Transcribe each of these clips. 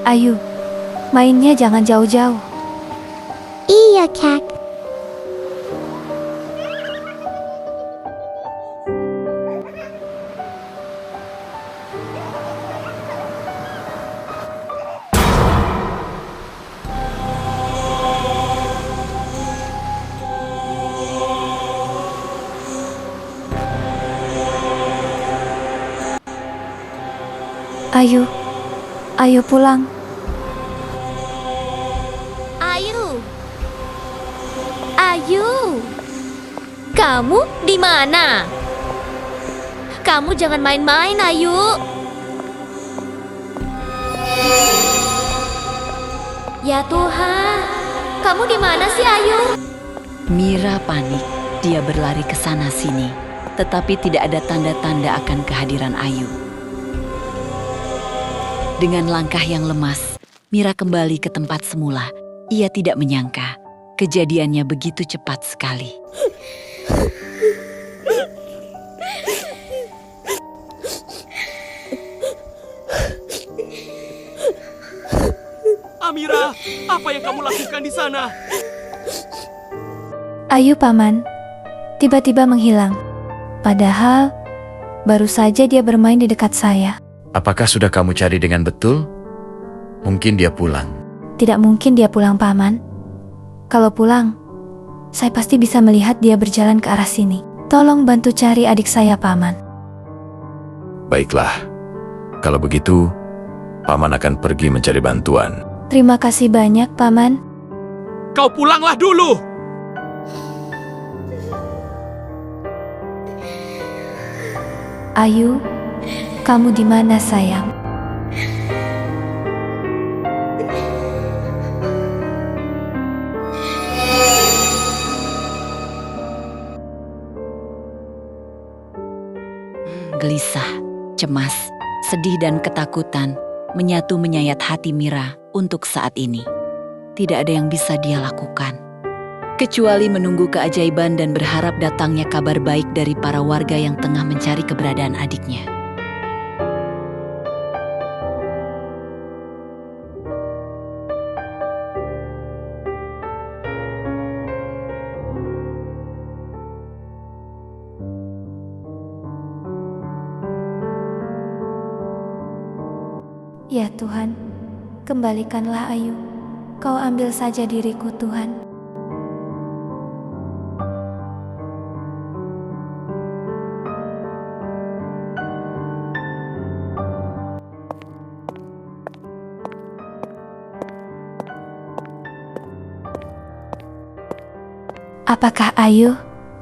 Ayu, mainnya jangan jauh-jauh. Iya, Kak. Ayu, ayo pulang. Ayu. Ayu. Kamu di mana? Kamu jangan main-main, Ayu. Ya Tuhan, kamu di mana sih, Ayu? Mira panik. Dia berlari ke sana sini, tetapi tidak ada tanda-tanda akan kehadiran Ayu. Dengan langkah yang lemas, Mira kembali ke tempat semula. Ia tidak menyangka kejadiannya begitu cepat sekali. Amira, apa yang kamu lakukan di sana? Ayu, Paman, tiba-tiba menghilang. Padahal baru saja dia bermain di dekat saya. Apakah sudah kamu cari dengan betul? Mungkin dia pulang. Tidak mungkin dia pulang, Paman. Kalau pulang, saya pasti bisa melihat dia berjalan ke arah sini. Tolong bantu cari adik saya, Paman. Baiklah, kalau begitu, Paman akan pergi mencari bantuan. Terima kasih banyak, Paman. Kau pulanglah dulu! Ayu, kamu di mana, sayang? Gelisah, cemas, sedih dan ketakutan menyatu menyayat hati Mira untuk saat ini. Tidak ada yang bisa dia lakukan, kecuali menunggu keajaiban dan berharap datangnya kabar baik dari para warga yang tengah mencari keberadaan adiknya. Ya Tuhan, kembalikanlah Ayu. Kau ambil saja diriku, Tuhan. Apakah Ayu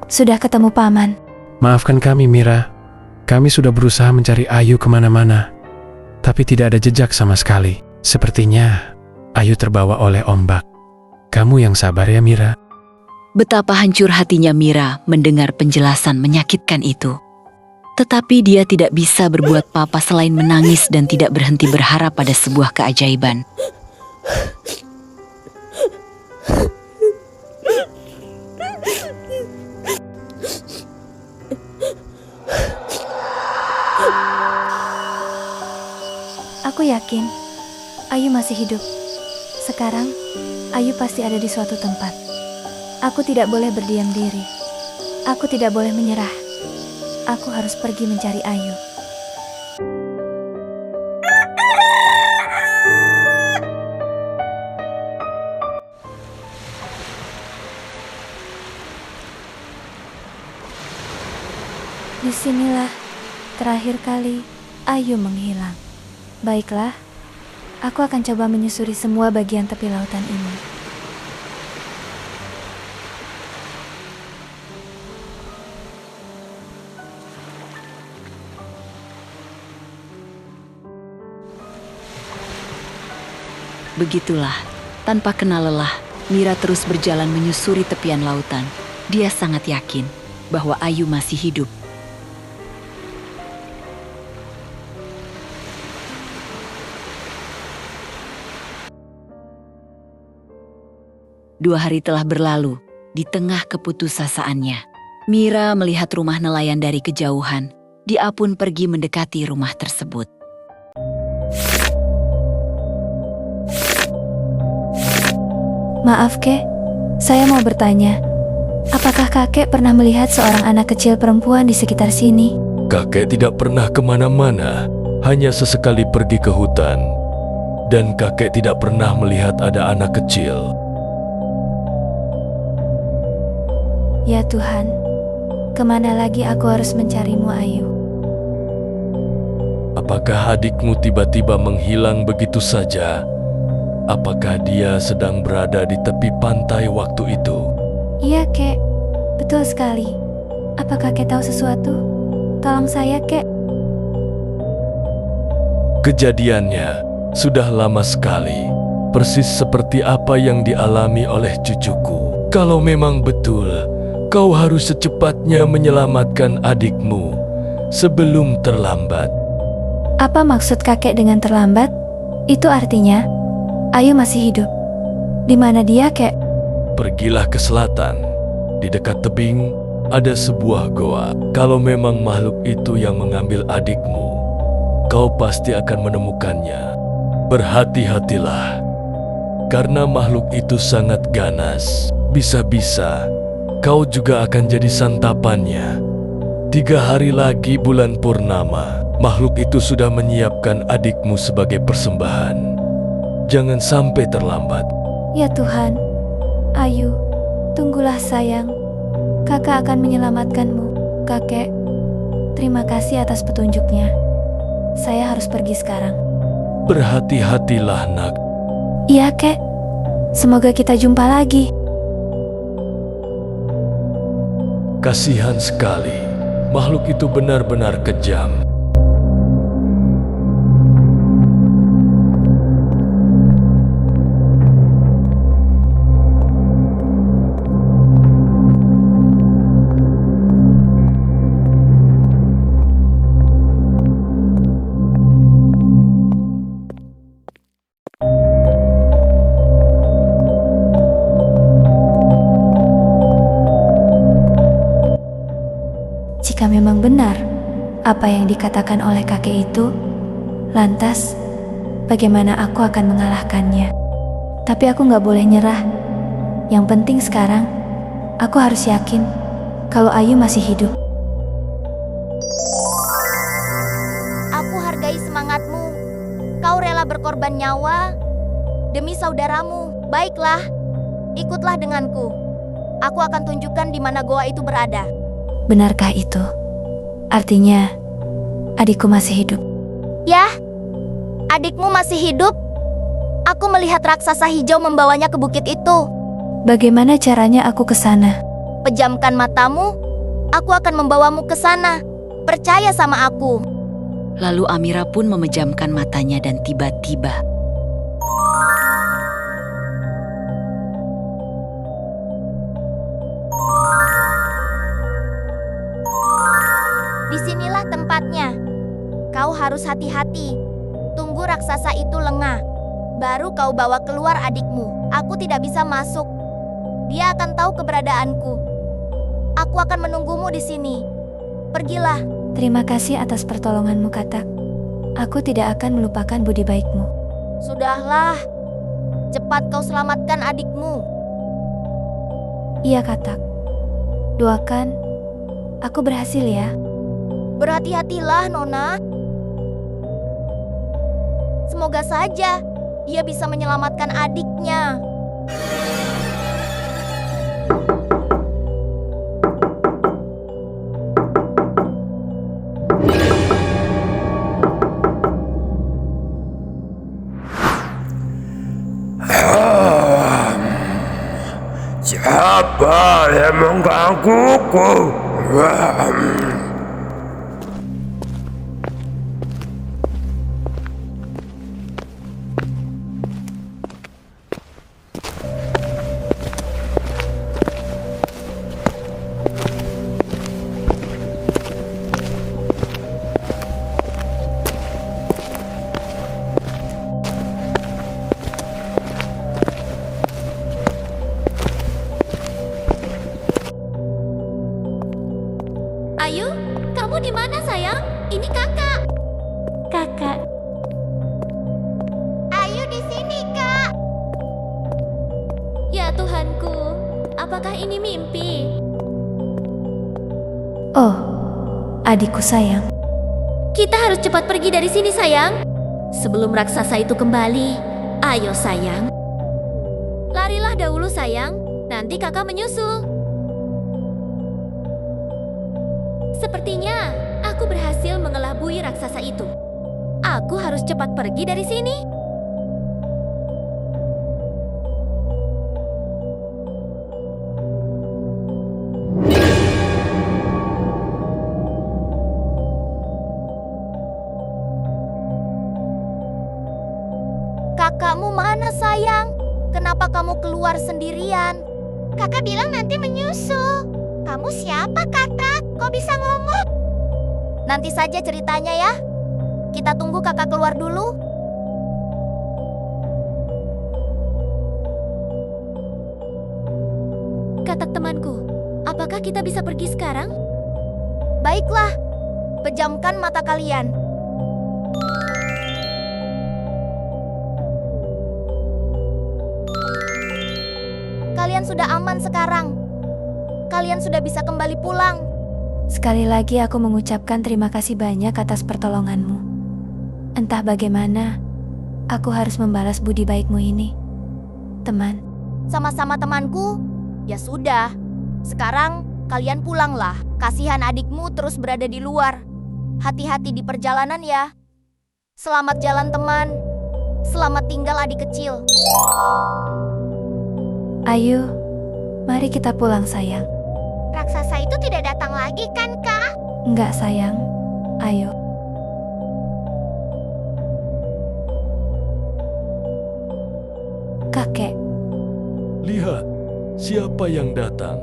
sudah ketemu Paman? Maafkan kami, Mira. Kami sudah berusaha mencari Ayu kemana-mana, tapi tidak ada jejak sama sekali. Sepertinya Ayu terbawa oleh ombak. Kamu yang sabar ya, Mira. Betapa hancur hatinya Mira mendengar penjelasan menyakitkan itu. Tetapi dia tidak bisa berbuat apa-apa selain menangis dan tidak berhenti berharap pada sebuah keajaiban. Aku yakin Ayu masih hidup. Sekarang Ayu pasti ada di suatu tempat. Aku tidak boleh berdiam diri. Aku tidak boleh menyerah. Aku harus pergi mencari Ayu. Disinilah terakhir kali Ayu menghilang. Baiklah, aku akan coba menyusuri semua bagian tepi lautan ini. Begitulah, tanpa kenal lelah, Mira terus berjalan menyusuri tepian lautan. Dia sangat yakin bahwa Ayu masih hidup. Dua hari telah berlalu. Di tengah keputusasaannya, Mira melihat rumah nelayan dari kejauhan. Dia pun pergi mendekati rumah tersebut. Maaf, Kek. Saya mau bertanya. Apakah kakek pernah melihat seorang anak kecil perempuan di sekitar sini? Kakek tidak pernah kemana-mana, hanya sesekali pergi ke hutan. Dan kakek tidak pernah melihat ada anak kecil. Ya Tuhan, kemana lagi aku harus mencarimu, Ayu? Apakah adikmu tiba-tiba menghilang begitu saja? Apakah dia sedang berada di tepi pantai waktu itu? Iya, Kek. Betul sekali. Apa kakek tahu sesuatu? Tolong saya, Kek. Kejadiannya sudah lama sekali, persis seperti apa yang dialami oleh cucuku. Kalau memang betul, kau harus secepatnya menyelamatkan adikmu sebelum terlambat. Apa maksud kakek dengan terlambat? Itu artinya, Ayu masih hidup. Di mana dia, Kek? Pergilah ke selatan. Di dekat tebing ada sebuah goa. Kalau memang makhluk itu yang mengambil adikmu, kau pasti akan menemukannya. Berhati-hatilah, karena makhluk itu sangat ganas. Bisa-bisa kau juga akan jadi santapannya. 3 hari lagi bulan purnama, makhluk itu sudah menyiapkan adikmu sebagai persembahan. Jangan sampai terlambat. Ya Tuhan, Ayu, tunggulah sayang. Kakak akan menyelamatkanmu. Kakek, terima kasih atas petunjuknya. Saya harus pergi sekarang. Berhati-hatilah, nak. Iya, Kek. Semoga kita jumpa lagi. Kasihan sekali, makhluk itu benar-benar kejam. Jika memang benar apa yang dikatakan oleh kakek itu, lantas bagaimana aku akan mengalahkannya? Tapi aku gak boleh nyerah. Yang penting sekarang, aku harus yakin kalau Ayu masih hidup. Aku hargai semangatmu. Kau rela berkorban nyawa demi saudaramu. Baiklah, ikutlah denganku. Aku akan tunjukkan di mana goa itu berada. Benarkah itu? Artinya, adikku masih hidup. Yah, adikmu masih hidup? Aku melihat raksasa hijau membawanya ke bukit itu. Bagaimana caranya aku ke sana? Pejamkan matamu, aku akan membawamu ke sana. Percaya sama aku. Lalu Amira pun memejamkan matanya dan tiba-tiba disinilah tempatnya. Kau harus hati-hati. Tunggu raksasa itu lengah. Baru kau bawa keluar adikmu. Aku tidak bisa masuk. Dia akan tahu keberadaanku. Aku akan menunggumu di sini. Pergilah. Terima kasih atas pertolonganmu, Katak. Aku tidak akan melupakan budi baikmu. Sudahlah. Cepat kau selamatkan adikmu. Iya, Katak. Doakan aku berhasil ya. Berhati-hatilah, Nona. Semoga saja dia bisa menyelamatkan adiknya. Siapa yang menggangguku? Ayu, kamu di mana sayang? Ini kakak. Kakak, Ayu di sini kak. Tuhanku, apakah ini mimpi? Oh, adikku sayang. Kita harus cepat pergi dari sini, sayang. Sebelum raksasa itu kembali, ayo sayang. Larilah dahulu, sayang. Nanti kakak menyusul. Sepertinya aku berhasil mengelabui raksasa itu. Aku harus cepat pergi dari sini. Kakakmu mana sayang? Kenapa kamu keluar sendirian? Kakak bilang nanti menyusul. Kamu siapa kakak? Kok bisa ngomong? Nanti saja ceritanya ya. Kita tunggu kakak keluar dulu. Katak temanku, apakah kita bisa pergi sekarang? Baiklah, pejamkan mata kalian. Kalian sudah aman sekarang. Kalian sudah bisa kembali pulang. Sekali lagi aku mengucapkan terima kasih banyak atas pertolonganmu. Entah bagaimana, aku harus membalas budi baikmu ini. Teman, Sama-sama temanku. Ya sudah, sekarang kalian pulanglah. Kasihan adikmu terus berada di luar. Hati-hati di perjalanan ya. Selamat jalan teman. Selamat tinggal adik kecil. Ayu, mari kita pulang sayang. Raksasa itu tidak datang lagi kan, Kak? Enggak sayang, ayo. Kakek, Lihat, siapa yang datang?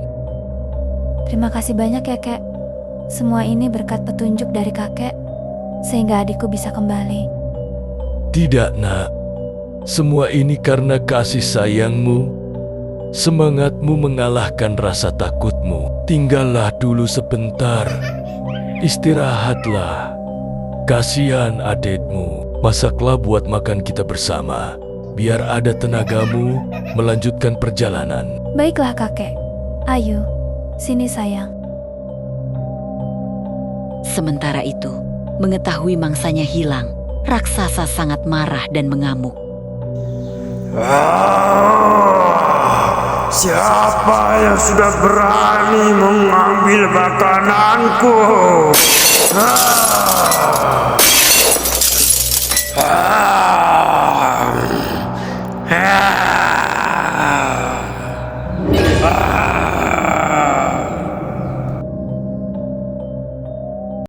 terima kasih banyak ya kek. Semua ini berkat petunjuk dari kakek, sehingga adikku bisa kembali. Tidak, nak. Semua ini karena kasih sayangmu. Semangatmu mengalahkan rasa takutmu. Tinggallah dulu sebentar. Istirahatlah. Kasihan adikmu. Masaklah buat makan kita bersama. Biar ada tenagamu melanjutkan perjalanan. Baiklah kakek. Ayu, sini sayang. Sementara itu, mengetahui mangsanya hilang, raksasa sangat marah dan mengamuk. Siapa yang sudah berani mengambil makananku?